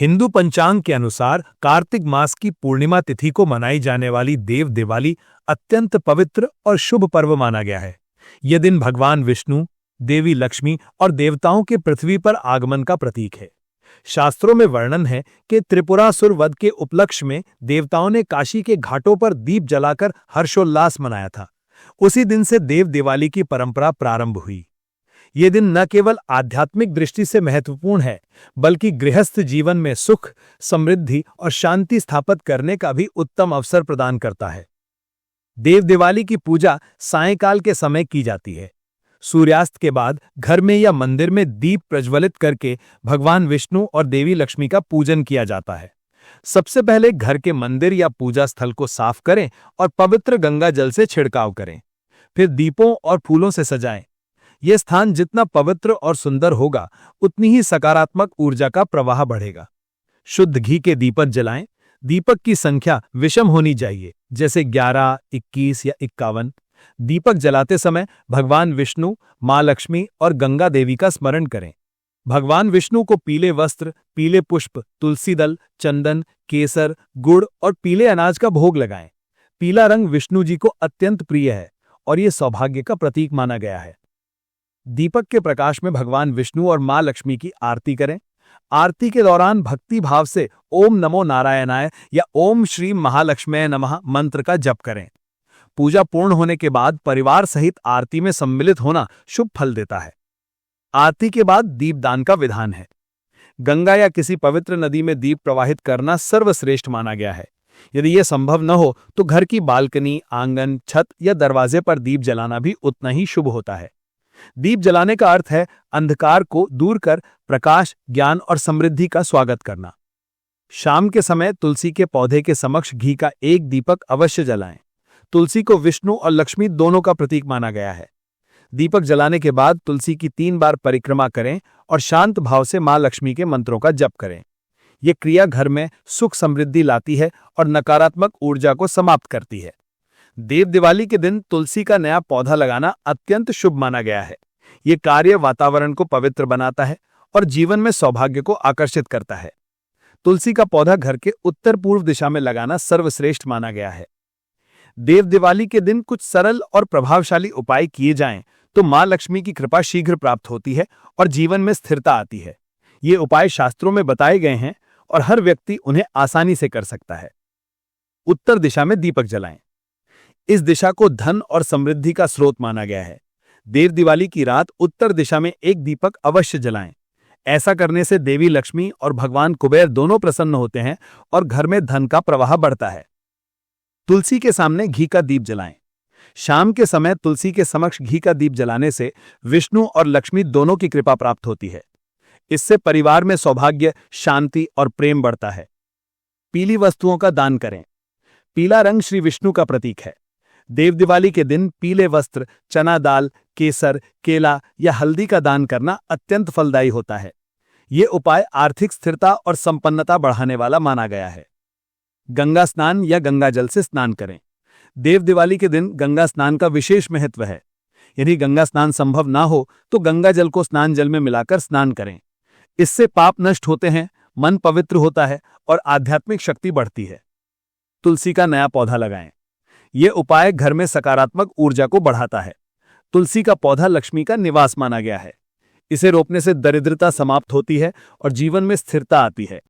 हिंदू पंचांग के अनुसार कार्तिक मास की पूर्णिमा तिथि को मनाई जाने वाली देव दिवाली अत्यंत पवित्र और शुभ पर्व माना गया है। यह दिन भगवान विष्णु, देवी लक्ष्मी और देवताओं के पृथ्वी पर आगमन का प्रतीक है। शास्त्रों में वर्णन है कि त्रिपुरासुर वध के उपलक्ष्य में देवताओं ने काशी के घाटों पर दीप जलाकर हर्षोल्लास मनाया था। उसी दिन से देव दिवाली की परंपरा प्रारंभ हुई। ये दिन न केवल आध्यात्मिक दृष्टि से महत्वपूर्ण है, बल्कि गृहस्थ जीवन में सुख, समृद्धि और शांति स्थापित करने का भी उत्तम अवसर प्रदान करता है। देव दिवाली की पूजा सायंकाल के समय की जाती है। सूर्यास्त के बाद घर में या मंदिर में दीप प्रज्वलित करके भगवान विष्णु और देवी लक्ष्मी का पूजन किया जाता है। सबसे पहले घर के मंदिर या पूजा स्थल को साफ करें और पवित्र गंगा जल से छिड़काव करें। फिर दीपों और फूलों से सजाएं। यह स्थान जितना पवित्र और सुंदर होगा, उतनी ही सकारात्मक ऊर्जा का प्रवाह बढ़ेगा। शुद्ध घी के दीपक जलाएं। दीपक की संख्या विषम होनी चाहिए, जैसे 11, 21 या 51। दीपक जलाते समय भगवान विष्णु, मां लक्ष्मी और गंगा देवी का स्मरण करें। भगवान विष्णु को पीले वस्त्र, पीले पुष्प, तुलसी दल, चंदन, केसर, गुड़ और पीले अनाज का भोग लगाएं। पीला रंग विष्णु जी को अत्यंत प्रिय है और यह सौभाग्य का प्रतीक माना गया है। दीपक के प्रकाश में भगवान विष्णु और मां लक्ष्मी की आरती करें। आरती के दौरान भक्ति भाव से ओम नमो नारायणाय या ओम श्री महालक्ष्म्यै नमः मंत्र का जप करें। पूजा पूर्ण होने के बाद परिवार सहित आरती में सम्मिलित होना शुभ फल देता है। आरती के बाद दीपदान का विधान है। गंगा या किसी पवित्र नदी में दीप प्रवाहित करना सर्वश्रेष्ठ माना गया है। यदि यह संभव न हो तो घर की बालकनी, आंगन, छत या दरवाजे पर दीप जलाना भी उतना ही शुभ होता है। दीप जलाने का अर्थ है अंधकार को दूर कर प्रकाश, ज्ञान और समृद्धि का स्वागत करना। शाम के समय तुलसी के पौधे के समक्ष घी का एक दीपक अवश्य जलाएं। तुलसी को विष्णु और लक्ष्मी दोनों का प्रतीक माना गया है। दीपक जलाने के बाद तुलसी की 3 बार परिक्रमा करें और शांत भाव से मां लक्ष्मी के मंत्रों का जप करें। यह क्रिया घर में सुख समृद्धि लाती है और नकारात्मक ऊर्जा को समाप्त करती है। देव दिवाली के दिन तुलसी का नया पौधा लगाना अत्यंत शुभ माना गया है। यह कार्य वातावरण को पवित्र बनाता है और जीवन में सौभाग्य को आकर्षित करता है। तुलसी का पौधा घर के उत्तर पूर्व दिशा में लगाना सर्वश्रेष्ठ माना गया है। देव दिवाली के दिन कुछ सरल और प्रभावशाली उपाय किए जाएं तो मां लक्ष्मी की कृपा शीघ्र प्राप्त होती है और जीवन में स्थिरता आती है। ये उपाय शास्त्रों में बताए गए हैं और हर व्यक्ति उन्हें आसानी से कर सकता है। उत्तर दिशा में दीपक जलाएं। इस दिशा को धन और समृद्धि का स्रोत माना गया है। देव दिवाली की रात उत्तर दिशा में एक दीपक अवश्य जलाएं। ऐसा करने से देवी लक्ष्मी और भगवान कुबेर दोनों प्रसन्न होते हैं और घर में धन का प्रवाह बढ़ता है। तुलसी के सामने घी का दीप जलाएं। शाम के समय तुलसी के समक्ष घी का दीप जलाने से विष्णु और लक्ष्मी दोनों की कृपा प्राप्त होती है। इससे परिवार में सौभाग्य, शांति और प्रेम बढ़ता है। पीली वस्तुओं का दान करें। पीला रंग श्री विष्णु का प्रतीक है। देव दिवाली के दिन पीले वस्त्र, चना दाल, केसर, केला या हल्दी का दान करना अत्यंत फलदायी होता है। ये उपाय आर्थिक स्थिरता और संपन्नता बढ़ाने वाला माना गया है। गंगा स्नान या गंगा जल से स्नान करें। देव दिवाली के दिन गंगा स्नान का विशेष महत्व है। यदि गंगा स्नान संभव ना हो तो गंगा जल को स्नान जल में मिलाकर स्नान करें। इससे पाप नष्ट होते हैं, मन पवित्र होता है और आध्यात्मिक शक्ति बढ़ती है। तुलसी का नया पौधा लगाएं। यह उपाय घर में सकारात्मक ऊर्जा को बढ़ाता है। तुलसी का पौधा लक्ष्मी का निवास माना गया है। इसे रोपने से दरिद्रता समाप्त होती है और जीवन में स्थिरता आती है।